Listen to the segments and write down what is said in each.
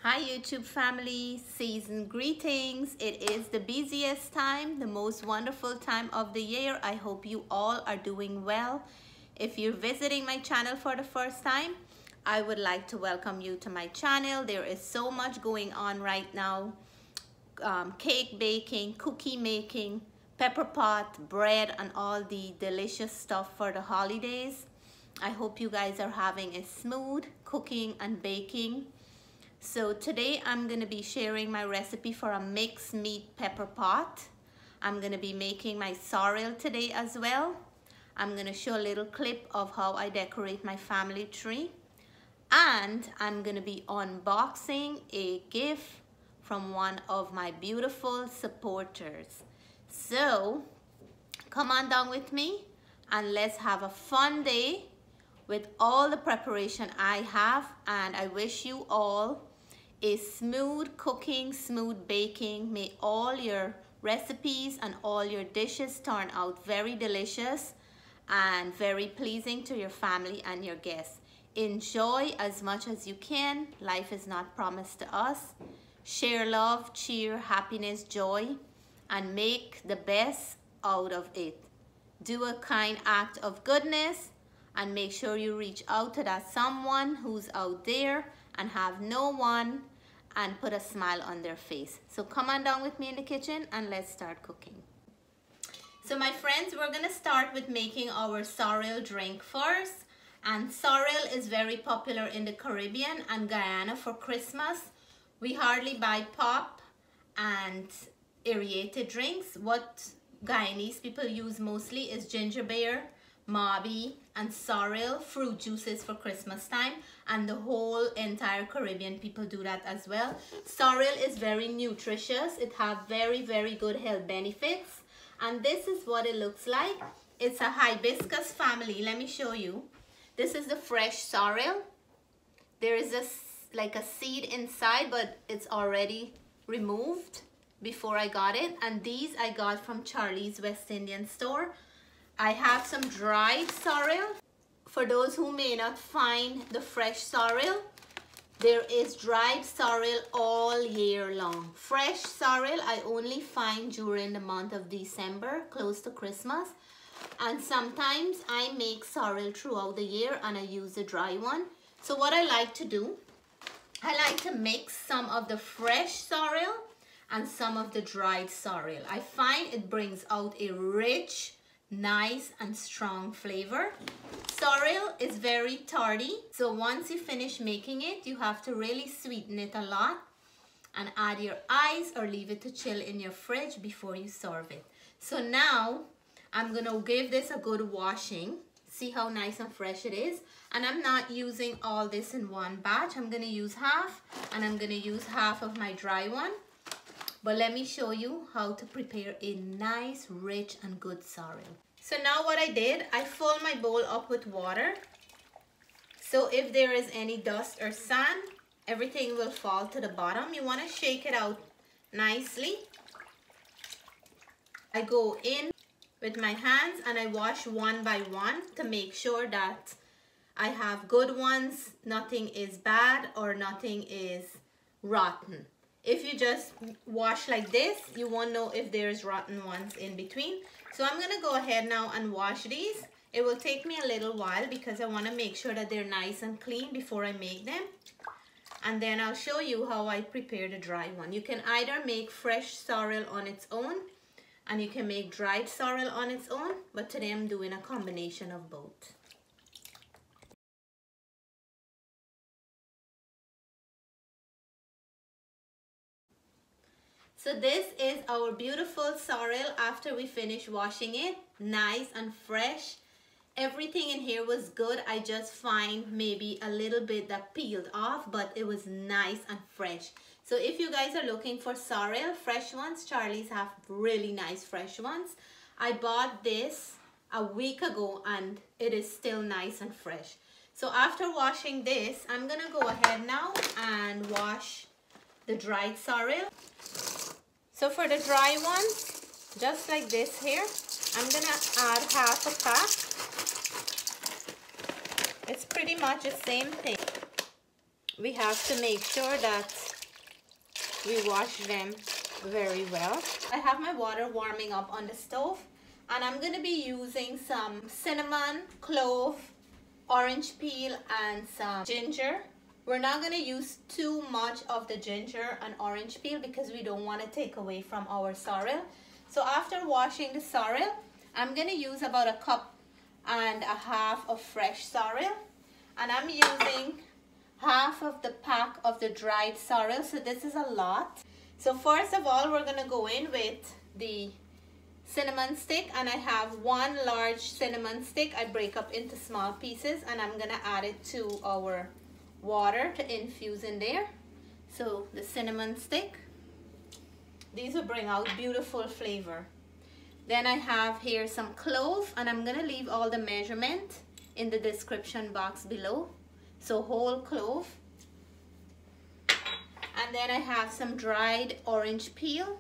Hi YouTube family, season greetings. It is the busiest time, the most wonderful time of the year. I hope you all are doing well. If you're visiting my channel for the first time, I would like to welcome you to my channel. There is so much going on right now. Cake baking, cookie making, pepper pot, bread, and all the delicious stuff for the holidays. I hope you guys are having a smooth cooking and baking. So today I'm going to be sharing my recipe for a mixed meat pepper pot. I'm going to be making my sorrel today as well. I'm going to show a little clip of how I decorate my family tree. And I'm going to be unboxing a gift from one of my beautiful supporters. So come on down with me and let's have a fun day with all the preparation I have, and I wish you all a smooth cooking, smooth baking. May all your recipes and all your dishes turn out very delicious and very pleasing to your family and your guests. Enjoy as much as you can. Life is not promised to us. Share love, cheer, happiness, joy, and make the best out of it. Do a kind act of goodness, and make sure you reach out to that someone who's out there and have no one, and put a smile on their face. So come on down with me in the kitchen and let's start cooking. So my friends, we're gonna start with making our sorrel drink first. And sorrel is very popular in the Caribbean and Guyana for Christmas. We hardly buy pop and aerated drinks. What Guyanese people use mostly is ginger beer, Mabi, and sorrel fruit juices for Christmas time, and the whole entire Caribbean people do that as well. Sorrel is very nutritious. It has very good health benefits, and this is what it looks like. It's a hibiscus family. Let me show you. This is the fresh sorrel. There is like a seed inside, but it's already removed before I got it, and these I got from Charlie's West Indian store. I have some dried sorrel. For those who may not find the fresh sorrel, there is dried sorrel all year long. Fresh sorrel I only find during the month of December, close to Christmas. And sometimes I make sorrel throughout the year and I use the dry one. So what I like to do, I like to mix some of the fresh sorrel and some of the dried sorrel. I find it brings out a rich, nice and strong flavor. Sorrel is very tardy, so once you finish making it, you have to really sweeten it a lot and add your ice or leave it to chill in your fridge before you serve it. So now I'm gonna give this a good washing. See how nice and fresh it is. And I'm not using all this in one batch. I'm gonna use half, and I'm gonna use half of my dry one. But let me show you how to prepare a nice, rich, and good sorrel. So now what I did, I filled my bowl up with water. So if there is any dust or sand, everything will fall to the bottom. You want to shake it out nicely. I go in with my hands and I wash one by one to make sure that I have good ones, nothing is bad or nothing is rotten. If you just wash like this, you won't know if there's rotten ones in between. So I'm gonna go ahead now and wash these. It will take me a little while because I wanna make sure that they're nice and clean before I make them. And then I'll show you how I prepare the dry one. You can either make fresh sorrel on its own, and you can make dried sorrel on its own, but today I'm doing a combination of both. So this is our beautiful sorrel after we finish washing it. Nice and fresh. Everything in here was good. I just find maybe a little bit that peeled off, but it was nice and fresh. So if you guys are looking for sorrel, fresh ones, Charlie's have really nice fresh ones. I bought this a week ago and it is still nice and fresh. So after washing this, I'm gonna go ahead now and wash the dried sorrel. So for the dry ones, just like this here, I'm gonna add half a pack. It's pretty much the same thing. We have to make sure that we wash them very well. I have my water warming up on the stove, and I'm going to be using some cinnamon, clove, orange peel, and some ginger. We're not going to use too much of the ginger and orange peel because we don't want to take away from our sorrel. So after washing the sorrel, I'm going to use about 1.5 cups of fresh sorrel, and I'm using half of the pack of the dried sorrel, so this is a lot. So first of all, we're going to go in with the cinnamon stick, and I have 1 large cinnamon stick I break up into small pieces, and I'm going to add it to our water to infuse in there. So the cinnamon stick, these will bring out beautiful flavor. Then I have here some clove, and I'm going to leave all the measurement in the description box below. So whole clove. And then I have some dried orange peel.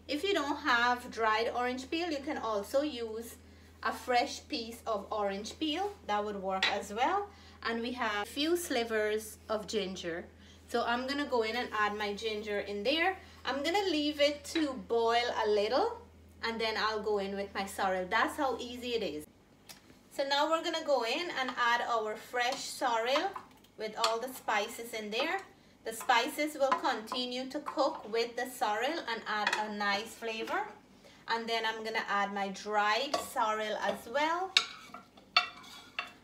If you don't have dried orange peel, you can also use a fresh piece of orange peel. That would work as well. And we have a few slivers of ginger. So I'm gonna go in and add my ginger in there. I'm gonna leave it to boil a little, and then I'll go in with my sorrel. That's how easy it is. So now we're gonna go in and add our fresh sorrel with all the spices in there. The spices will continue to cook with the sorrel and add a nice flavor. And then I'm gonna add my dried sorrel as well.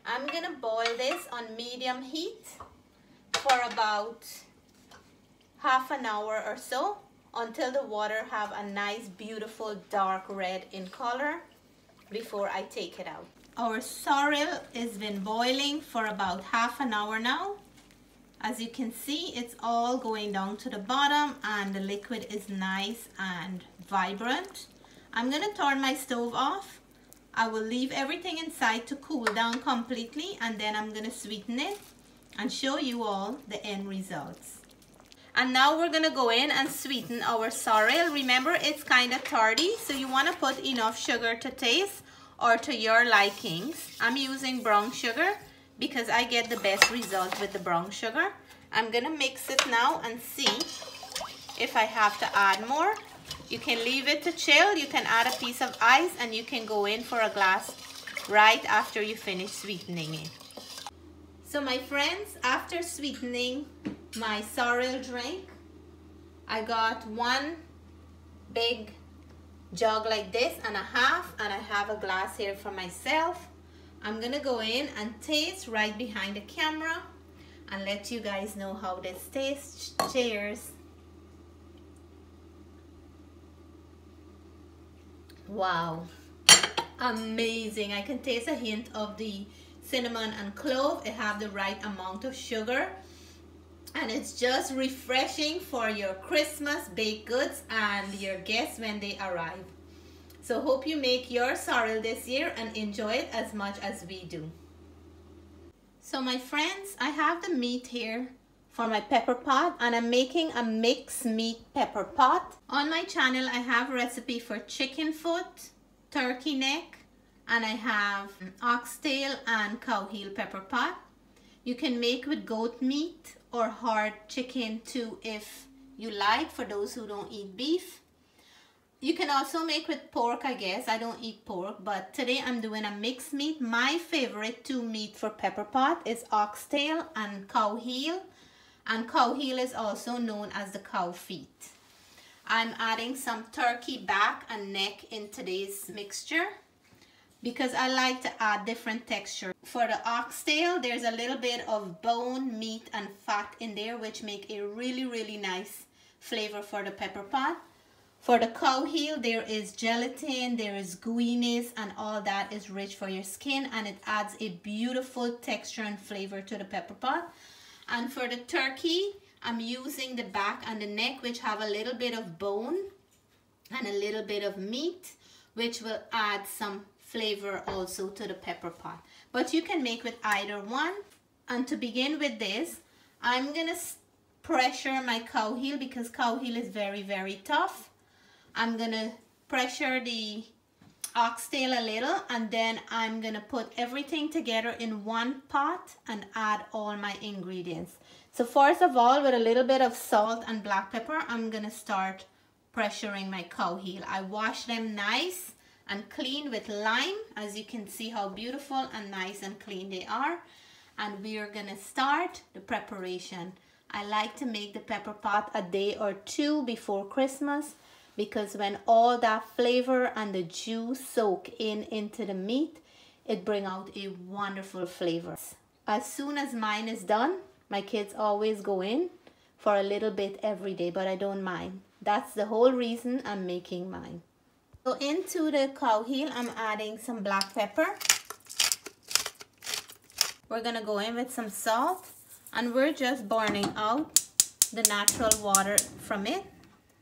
I'm gonna boil this on medium heat for about half an hour or so until the water have a nice beautiful dark red in color before I take it out. Our sorrel has been boiling for about half an hour now. As you can see, it's all going down to the bottom and the liquid is nice and vibrant. I'm gonna turn my stove off. I will leave everything inside to cool down completely, and then I'm gonna sweeten it and show you all the end results. And now we're gonna go in and sweeten our sorrel. Remember, it's kind of tardy, so you wanna put enough sugar to taste or to your likings. I'm using brown sugar because I get the best result with the brown sugar. I'm gonna mix it now and see if I have to add more. You can leave it to chill, you can add a piece of ice, and you can go in for a glass right after you finish sweetening it. So my friends, after sweetening my sorrel drink, I got 1 big jug like this and a half, and I have a glass here for myself. I'm gonna go in and taste right behind the camera and let you guys know how this tastes. Cheers. Wow, amazing. I can taste a hint of the cinnamon and clove. It have the right amount of sugar, and it's just refreshing for your Christmas baked goods and your guests when they arrive. So hope you make your sorrel this year and enjoy it as much as we do. So my friends, I have the meat here for my pepper pot, and I'm making a mixed meat pepper pot. On my channel, I have a recipe for chicken foot, turkey neck, and I have oxtail and cow heel pepper pot. You can make with goat meat or hard chicken too if you like, for those who don't eat beef. You can also make with pork, I guess. I don't eat pork, but today I'm doing a mixed meat. My favorite 2 meat for pepper pot is oxtail and cow heel. And cow heel is also known as the cow feet. I'm adding some turkey back and neck in today's mixture because I like to add different texture. For the oxtail, there's a little bit of bone, meat, and fat in there, which make a really nice flavor for the pepper pot. For the cow heel, there is gelatin, there is gooiness, and all that is rich for your skin, and it adds a beautiful texture and flavor to the pepper pot. And for the turkey, I'm using the back and the neck, which have a little bit of bone and a little bit of meat, which will add some flavor also to the pepper pot. But you can make with either one. And to begin with this, I'm gonna pressure my cow heel because cow heel is very tough. I'm gonna pressure the oxtail a little, and then I'm gonna put everything together in one pot and add all my ingredients. So first of all, with a little bit of salt and black pepper, I'm gonna start pressuring my cow heel. I wash them nice and clean with lime. As you can see how beautiful and nice and clean they are. And we are gonna start the preparation. I like to make the pepper pot a day or two before Christmas, because when all that flavor and the juice soak into the meat, it brings out a wonderful flavor. As soon as mine is done, my kids always go in for a little bit every day, but I don't mind. That's the whole reason I'm making mine. So into the cow heel, I'm adding some black pepper. We're gonna go in with some salt, and we're just burning out the natural water from it,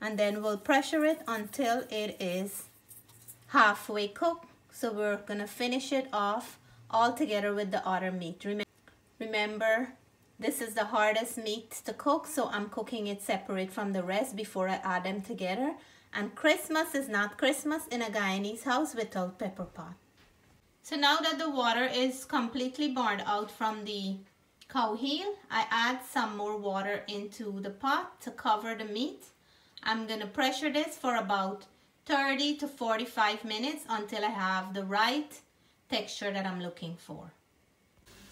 and then we'll pressure it until it is halfway cooked. So we're gonna finish it off all together with the other meat. Remember, this is the hardest meat to cook, so I'm cooking it separate from the rest before I add them together. And Christmas is not Christmas in a Guyanese house without pepper pot. So now that the water is completely burned out from the cow heel, I add some more water into the pot to cover the meat. I'm gonna pressure this for about 30 to 45 minutes until I have the right texture that I'm looking for.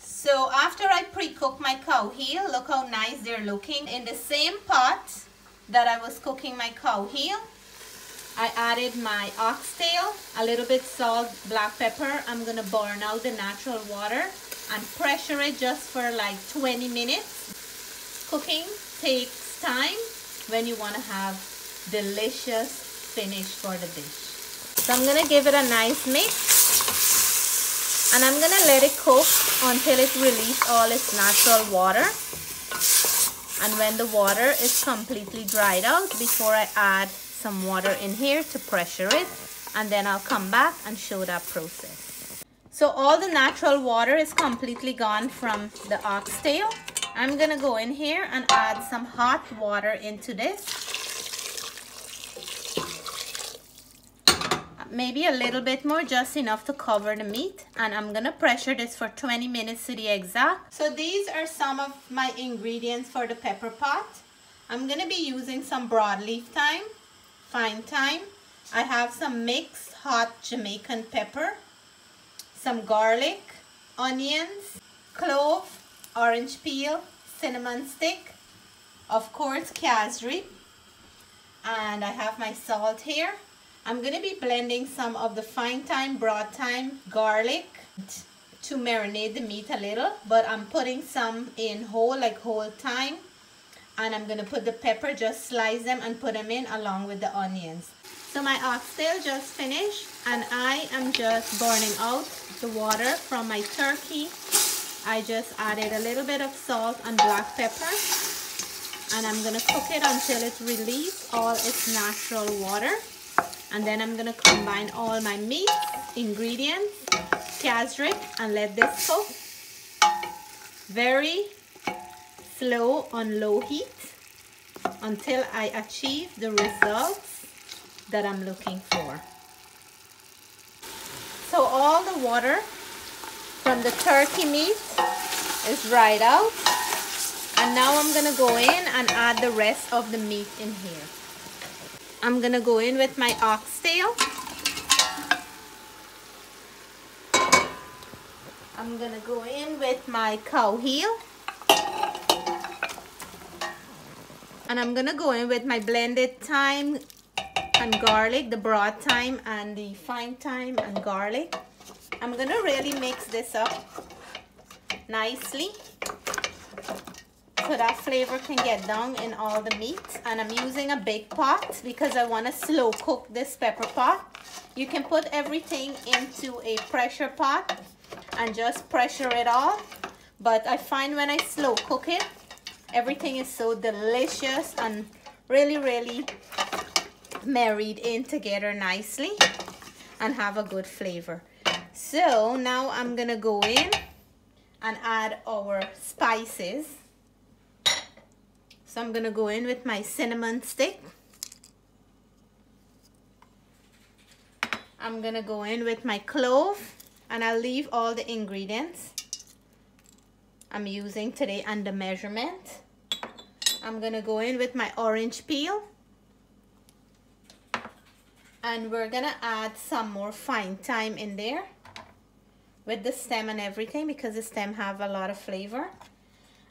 So after I pre-cook my cow heel, look how nice they're looking. In the same pot that I was cooking my cow heel, I added my oxtail, a little bit salt, black pepper. I'm gonna burn out the natural water and pressure it just for like 20 minutes. Cooking takes time when you wanna have delicious finish for the dish. So I'm gonna give it a nice mix. And I'm gonna let it cook until it releases all its natural water. And when the water is completely dried out, before I add some water in here to pressure it, and then I'll come back and show that process. So all the natural water is completely gone from the oxtail. I'm gonna go in here and add some hot water into this. Maybe a little bit more, just enough to cover the meat, and I'm gonna pressure this for 20 minutes to the exact. So these are some of my ingredients for the pepper pot. I'm gonna be using some broadleaf thyme, fine thyme. I have some mixed hot Jamaican pepper, some garlic, onions, clove, orange peel, cinnamon stick, of course cassareep, and I have my salt here. I'm going to be blending some of the fine thyme, broad thyme, garlic to marinate the meat a little, but I'm putting some in whole, like whole thyme, and I'm going to put the pepper, just slice them and put them in along with the onions. So my oxtail just finished, and I am just burning out the water from my turkey. I just added a little bit of salt and black pepper, and I'm going to cook it until it releases all its natural water. And then I'm gonna combine all my meat, ingredients, cassareep, and let this cook. Very slow on low heat until I achieve the results that I'm looking for. So all the water from the turkey meat is dried out. And now I'm gonna go in and add the rest of the meat in here. I'm gonna go in with my oxtail. I'm gonna go in with my cow heel. And I'm gonna go in with my blended thyme and garlic, the broad thyme and the fine thyme and garlic. I'm gonna really mix this up nicely, so that flavor can get down in all the meat. And I'm using a big pot because I want to slow cook this pepper pot. You can put everything into a pressure pot and just pressure it all, but I find when I slow cook it, everything is so delicious and really married in together nicely and have a good flavor. So now I'm gonna go in and add our spices. So I'm gonna go in with my cinnamon stick. I'm gonna go in with my clove, and I'll leave all the ingredients I'm using today and the measurement. I'm gonna go in with my orange peel. And we're gonna add some more fine thyme in there with the stem and everything, because the stem have a lot of flavor.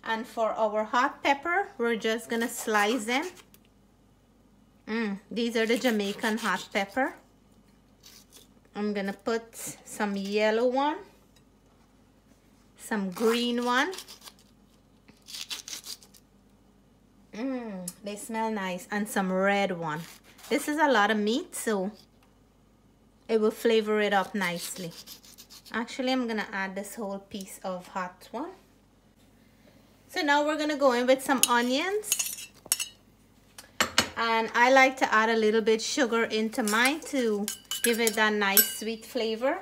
And for our hot pepper, we're just gonna slice them. These are the Jamaican hot pepper. I'm gonna put some yellow one, some green one. They smell nice. And some red one. This is a lot of meat, so it will flavor it up nicely. Actually, I'm gonna add this whole piece of hot one. So now we're gonna go in with some onions. And I like to add a little bit sugar into mine to give it that nice sweet flavor.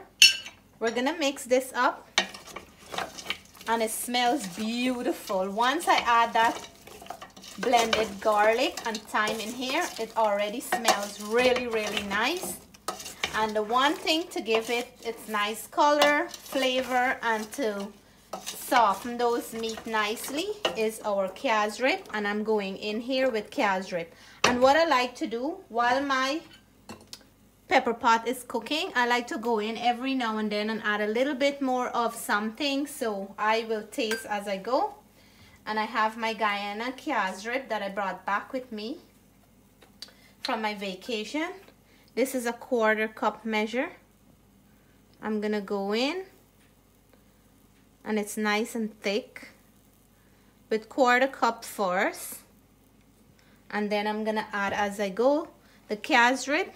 We're gonna mix this up. And it smells beautiful. Once I add that blended garlic and thyme in here, it already smells really, really nice. And the one thing to give it its nice color, flavor, and to soften those meat nicely is our cassareep. And I'm going in here with cassareep. And what I like to do while my pepper pot is cooking, I like to go in every now and then and add a little bit more of something, so I will taste as I go. And I have my Guyana cassareep that I brought back with me from my vacation. This is a 1/4 cup measure. I'm gonna go in, and it's nice and thick, with 1/4 cup first. And then I'm gonna add as I go. The cassareep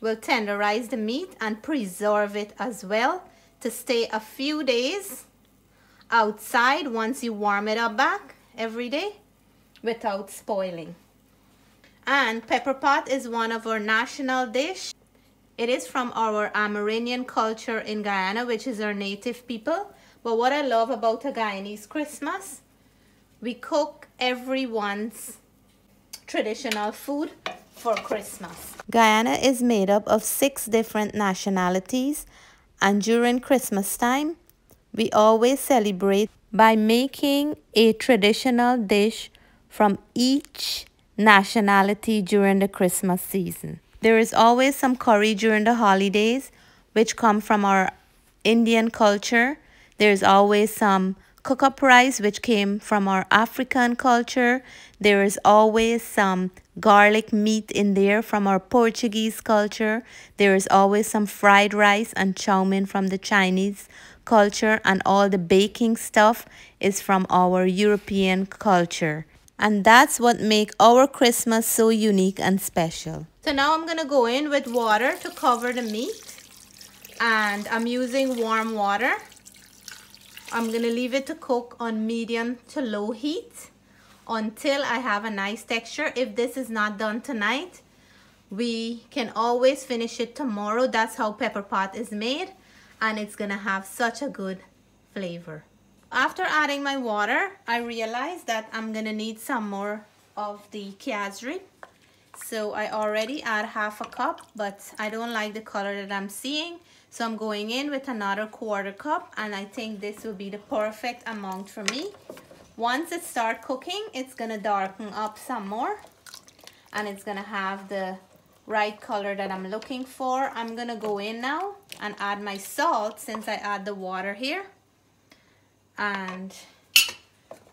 will tenderize the meat and preserve it as well to stay a few days outside once you warm it up back every day without spoiling. And pepperpot is one of our national dish. It is from our Amerindian culture in Guyana, which is our native people. But what I love about a Guyanese Christmas, we cook everyone's traditional food for Christmas. Guyana is made up of 6 different nationalities, and during Christmas time, we always celebrate by making a traditional dish from each nationality during the Christmas season. There is always some curry during the holidays, which come from our Indian culture. There's always some cook-up rice, which came from our African culture. There is always some garlic meat in there from our Portuguese culture. There is always some fried rice and chow mein from the Chinese culture, and all the baking stuff is from our European culture. And that's what makes our Christmas so unique and special. So now I'm gonna go in with water to cover the meat, and I'm using warm water. I'm gonna leave it to cook on medium to low heat until I have a nice texture. If this is not done tonight, we can always finish it tomorrow. That's how pepperpot is made, and it's gonna have such a good flavor. After adding my water, I realized that I'm gonna need some more of the cassareep. So I already add 1/2 cup, but I don't like the color that I'm seeing. So I'm going in with another 1/4 cup, and I think this will be the perfect amount for me. Once it starts cooking, it's gonna darken up some more, and it's gonna have the right color that I'm looking for. I'm gonna go in now and add my salt since I add the water here. And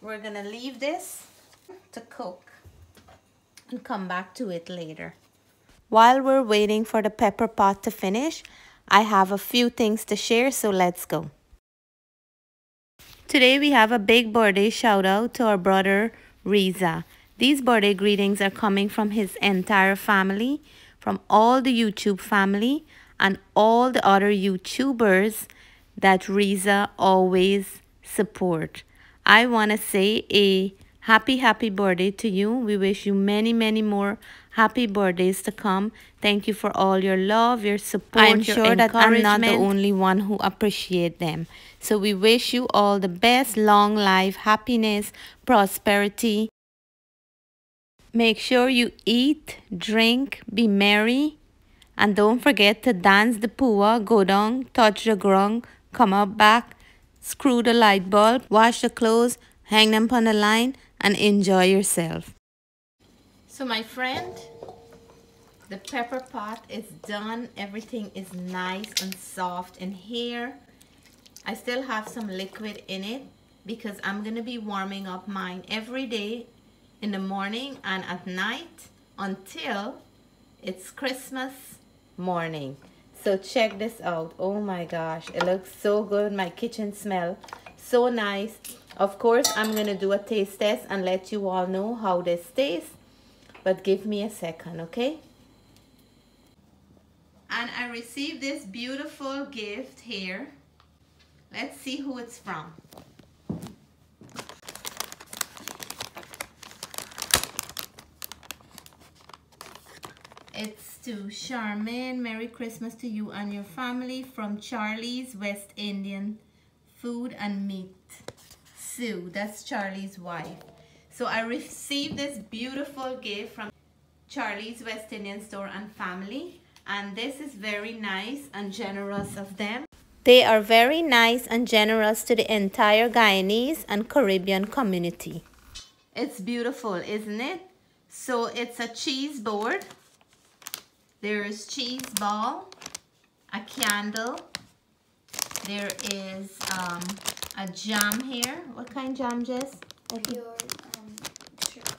we're gonna leave this to cook and come back to it later. While we're waiting for the pepper pot to finish, I have a few things to share, so let's go. Today we have a big birthday shout out to our brother Reza. These birthday greetings are coming from his entire family, from all the YouTube family and all the other YouTubers that Reza always support. I want to say a happy birthday to you. We wish you many more happy birthdays to come. Thank you for all your love, your support. I'm sure that I'm not the only one who appreciate them. So we wish you all the best, long life, happiness, prosperity. Make sure you eat, drink, be merry, and don't forget to dance the pua, go down, touch the ground, come up back, screw the light bulb, wash the clothes, hang them on the line, and enjoy yourself. So my friend, the pepper pot is done. Everything is nice and soft in here. I still have some liquid in it because I'm gonna be warming up mine every day in the morning and at night until it's Christmas morning. So check this out. Oh my gosh, it looks so good. My kitchen smell so nice. Of course, I'm gonna do a taste test and let you all know how this tastes, but give me a second, okay? And I received this beautiful gift here. Let's see who it's from. It's to Charmaine. Merry Christmas to you and your family from Charlie's West Indian Food and Meat. Sue, that's Charlie's wife. So I received this beautiful gift from Charlie's West Indian Store and Family, and this is very nice and generous of them. They are very nice and generous to the entire Guyanese and Caribbean community. It's beautiful, isn't it? So it's a cheese board. There is cheese ball, a candle. There is a jam here. What kind jam, Jess? Pure cherry.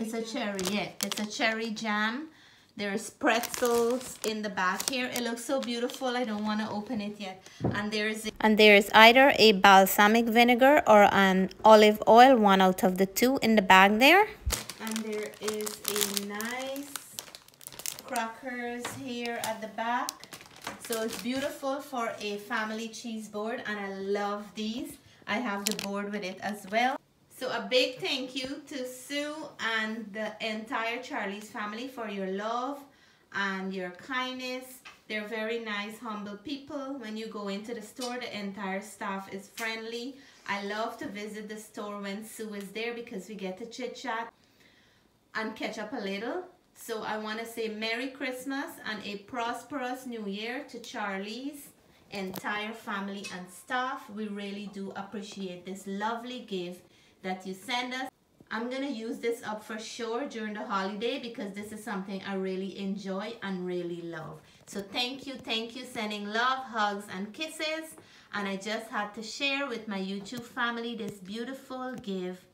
It's a cherry, yeah. It's a cherry jam. There's pretzels in the back here. It looks so beautiful. I don't want to open it yet. And there's either a balsamic vinegar or an olive oil, one out of the two in the bag there. And there is a nice crackers here at the back. So it's beautiful for a family cheese board, and I love these. I have the board with it as well. So a big thank you to Sue and the entire Charlie's family for your love and your kindness. They're very nice, humble people. When you go into the store, the entire staff is friendly. I love to visit the store when Sue is there because we get to chit chat and catch up a little. So I want to say Merry Christmas and a prosperous New Year to Charlie's entire family and staff. We really do appreciate this lovely gift that you send us. I'm gonna use this up for sure during the holiday because this is something I really enjoy and really love. So thank you, sending love, hugs and kisses. And I just had to share with my YouTube family this beautiful gift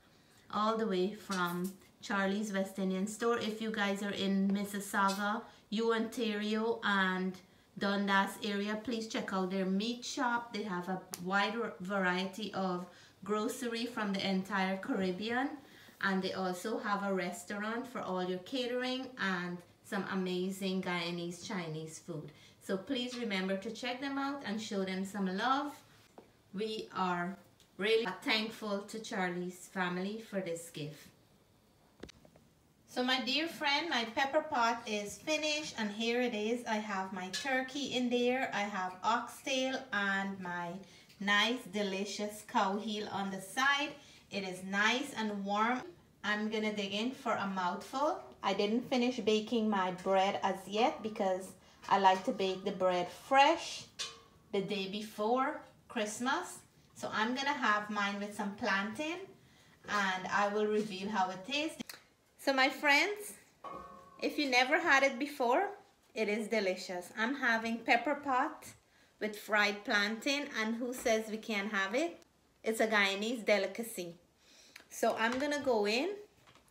all the way from Charlie's West Indian Store. If you guys are in Mississauga, Ontario and Dundas area, please check out their meat shop. They have a wide variety of grocery from the entire Caribbean, and they also have a restaurant for all your catering and some amazing Guyanese Chinese food. So please remember to check them out and show them some love. We are really thankful to Charlie's family for this gift. So my dear friend, my pepper pot is finished, and here it is. I have my turkey in there. I have oxtail and my nice delicious cow heel on the side. It is nice and warm. I'm gonna dig in for a mouthful. I didn't finish baking my bread as yet because I like to bake the bread fresh the day before Christmas. So I'm gonna have mine with some plantain and I will reveal how it tastes. So my friends, if you never had it before, it is delicious. I'm having pepper pot with fried plantain, and who says we can't have it? It's a Guyanese delicacy. So I'm gonna go in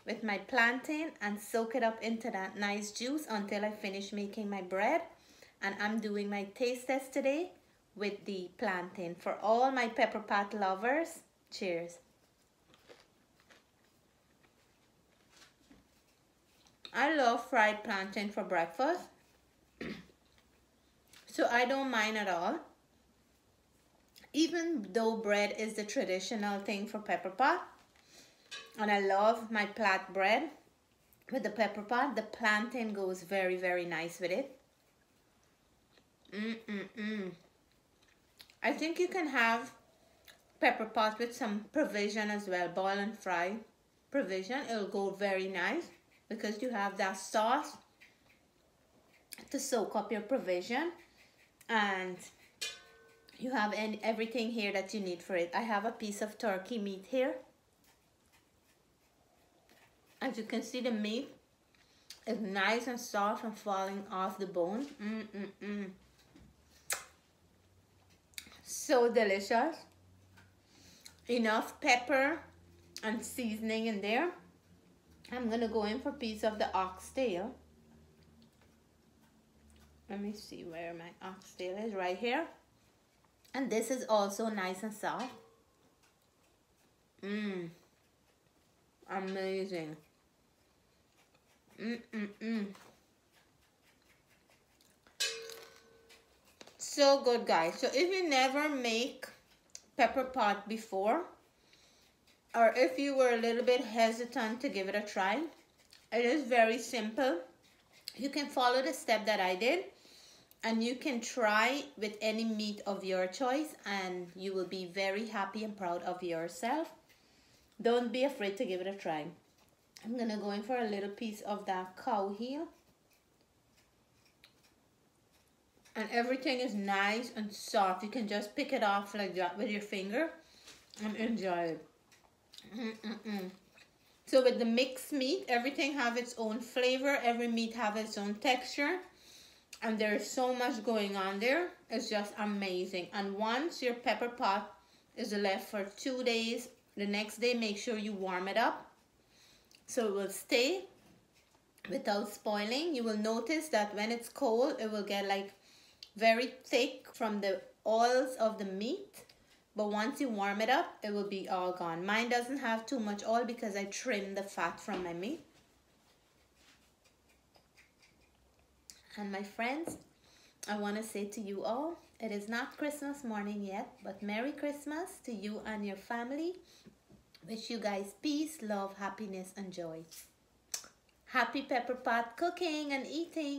with my plantain and soak it up into that nice juice until I finish making my bread. And I'm doing my taste test today with the plantain. For all my pepper pot lovers, cheers. I love fried plantain for breakfast, so I don't mind at all. Even though bread is the traditional thing for pepper pot, and I love my plat bread with the pepper pot, the plantain goes very, very nice with it. I think you can have pepper pot with some provision as well, boil and fry provision. It'll go very nice, because you have that sauce to soak up your provision, and you have everything here that you need for it. I have a piece of turkey meat here, As you can see, the meat is nice and soft and falling off the bone. So delicious. Enough pepper and seasoning in there. I'm gonna go in for a piece of the oxtail. Let me see where my oxtail is, right here. And this is also nice and soft. Amazing. So good, guys. So if you never make pepper pot before, or if you were a little bit hesitant to give it a try, it is very simple. You can follow the step that I did, and you can try with any meat of your choice, and you will be very happy and proud of yourself. Don't be afraid to give it a try. I'm gonna go in for a little piece of that cow heel. And everything is nice and soft. You can just pick it off like that with your finger and enjoy it. So with the mixed meat, everything have its own flavor. Every meat have its own texture. And there's so much going on there. It's just amazing. And once your pepper pot is left for 2 days, the next day make sure you warm it up so it will stay without spoiling. You will notice that when it's cold, it will get like very thick from the oils of the meat. But once you warm it up, it will be all gone. Mine doesn't have too much oil because I trimmed the fat from my meat. And my friends, I want to say to you all, it is not Christmas morning yet, but Merry Christmas to you and your family. Wish you guys peace, love, happiness, and joy. Happy pepper pot cooking and eating.